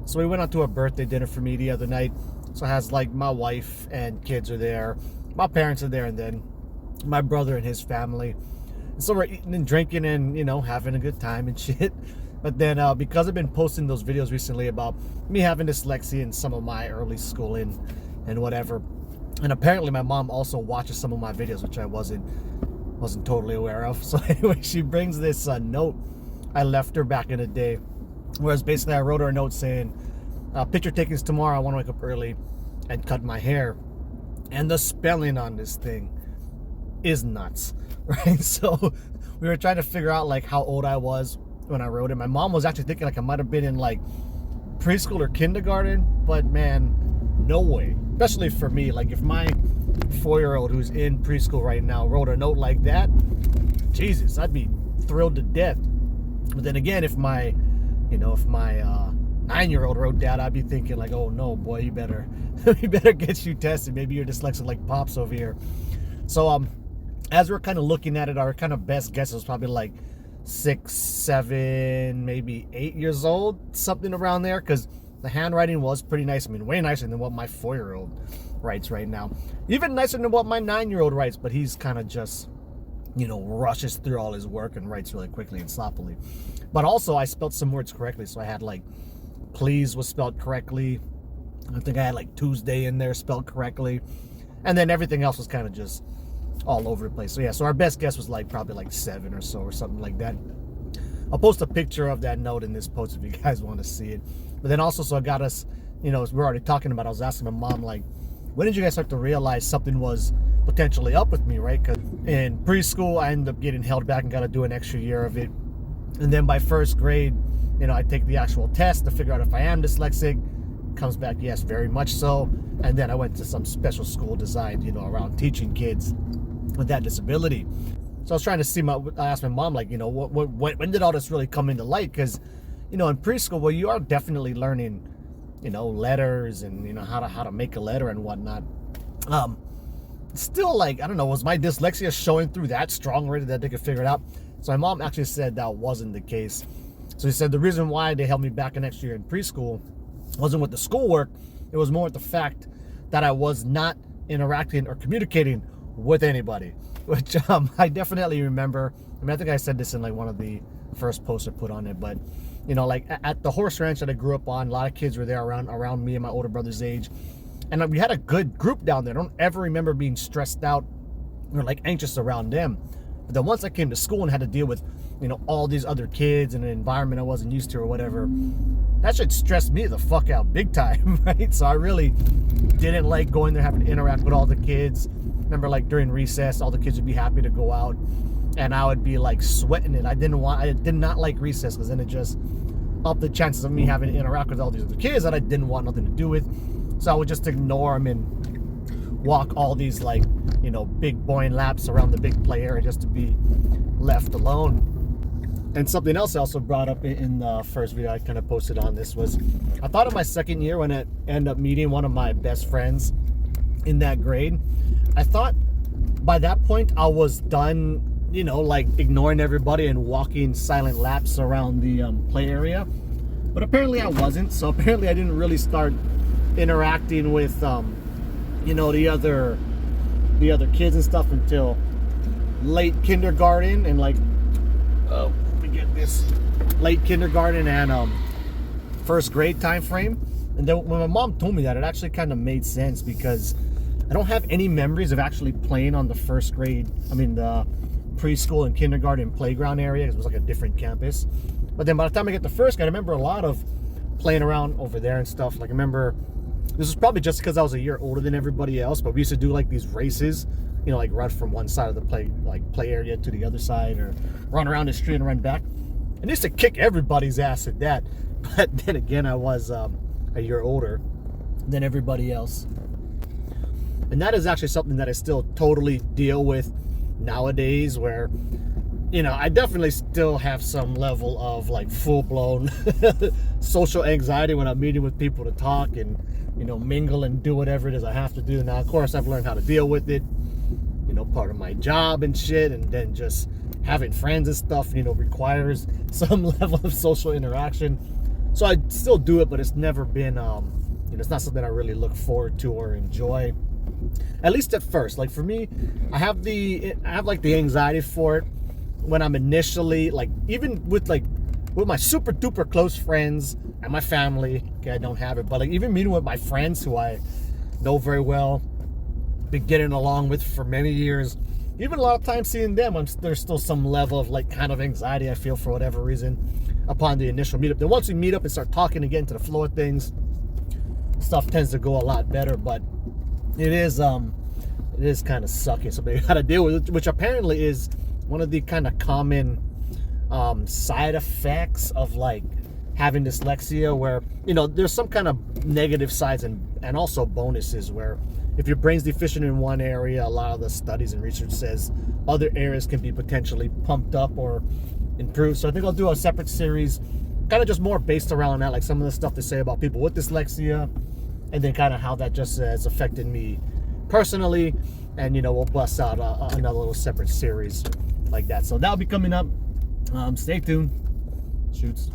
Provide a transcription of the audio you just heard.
So we went out to a birthday dinner for me the other night. So it has like my wife and kids are there, my parents are there, and then my brother and his family. And so we're eating and drinking and, you know, having a good time and shit. But then because I've been posting those videos recently about me having dyslexia and some of my early schooling and whatever, and apparently my mom also watches some of my videos, which I wasn't totally aware of. So anyway, she brings this note I left her back in the day, whereas basically I wrote her a note saying, picture takings tomorrow, I want to wake up early and cut my hair. And the spelling on this thing is nuts, right? So we were trying to figure out like how old I was when I wrote it. My mom was actually thinking like I might have been in like preschool or kindergarten, but man, no way. Especially for me, like if my 4-year-old who's in preschool right now wrote a note like that, Jesus, I'd be thrilled to death. But then again, if my 9-year-old wrote that, I'd be thinking like, oh no, boy, you better get you tested. Maybe you're dyslexic like Pops over here. So as we're kind of looking at it, our kind of best guess was probably like 6, 7, maybe 8 years old, something around there, because the handwriting was pretty nice. I mean, way nicer than what my 4-year-old writes right now. Even nicer than what my 9-year-old writes, but he's kind of just, you know, rushes through all his work and writes really quickly and sloppily. But also, I spelled some words correctly. So I had like, please was spelled correctly. I think I had like Tuesday in there spelled correctly. And then everything else was kind of just all over the place. So yeah, so our best guess was like probably like 7 or so or something like that. I'll post a picture of that note in this post if you guys want to see it. But then also, so it got us, you know, we're already talking about, I was asking my mom, like, when did you guys start to realize something was potentially up with me, right? Because in preschool, I ended up getting held back and got to do an extra year of it. And then by first grade, you know, I take the actual test to figure out if I am dyslexic. Comes back, yes, very much so. And then I went to some special school designed, you know, around teaching kids with that disability. So I was trying to see I asked my mom, like, you know, when did all this really come into light? Because, you know, in preschool, well, you are definitely learning, you know, letters and, you know, how to make a letter and whatnot. Still, like, I don't know, was my dyslexia showing through that strong already that they could figure it out? So my mom actually said that wasn't the case. So she said the reason why they held me back an extra year in preschool wasn't with the schoolwork. It was more with the fact that I was not interacting or communicating with anybody, which I definitely remember. I mean, I think I said this in like one of the first posts I put on it, but you know, like at the horse ranch that I grew up on, a lot of kids were there around me and my older brother's age, and we had a good group down there. I don't ever remember being stressed out or like anxious around them. But then once I came to school and had to deal with, you know, all these other kids in an environment I wasn't used to or whatever, that should stress me the fuck out big time, right? So I really didn't like going there, having to interact with all the kids. Remember, like during recess, all the kids would be happy to go out, and I would be like sweating it. I did not like recess, because then it just upped the chances of me having to interact with all these other kids that I didn't want nothing to do with. So I would just ignore them and walk all these, like, you know, big boring laps around the big play area just to be left alone. And something else I also brought up in the first video I kind of posted on this was, I thought in my second year when I ended up meeting one of my best friends in that grade, I thought by that point I was done, you know, like ignoring everybody and walking silent laps around the play area. But apparently I wasn't. So apparently I didn't really start interacting with, you know, the other kids and stuff until late kindergarten and like, late kindergarten and first grade time frame. And then when my mom told me that, it actually kind of made sense, because I don't have any memories of actually playing on the first grade, the preschool and kindergarten playground area, because it was like a different campus. But then by the time I get to first grade, I remember a lot of playing around over there and stuff. Like I remember, this was probably just because I was a year older than everybody else, but we used to do like these races, you know, like run from one side of the play area to the other side, or run around the street and run back. And I used to kick everybody's ass at that. But then again, I was a year older than everybody else. And that is actually something that I still totally deal with nowadays, where, you know, I definitely still have some level of like full-blown social anxiety when I'm meeting with people to talk and, you know, mingle and do whatever it is I have to do. Now, of course, I've learned how to deal with it, you know, part of my job and shit, and then just having friends and stuff, you know, requires some level of social interaction. So I still do it, but it's never been, it's not something I really look forward to or enjoy. At least at first. Like for me, I have like the anxiety for it when I'm initially, like, even with my super duper close friends and my family. Okay, I don't have it, but like even meeting with my friends who I know very well, been getting along with for many years, even a lot of times seeing them, there's still some level of like kind of anxiety I feel for whatever reason upon the initial meetup. Then once we meet up and start talking again to the flow of things, stuff tends to go a lot better. But it is kind of sucky, something you gotta deal with, which apparently is one of the kind of common side effects of like having dyslexia, where there's some kind of negative sides and also bonuses, where if your brain's deficient in one area, a lot of the studies and research says other areas can be potentially pumped up or improved. So I think I'll do a separate series kind of just more based around that, like some of the stuff to say about people with dyslexia, and then kind of how that just has affected me personally. And we'll bust out another little separate series like that. So that'll be coming up. Stay tuned. Shoots.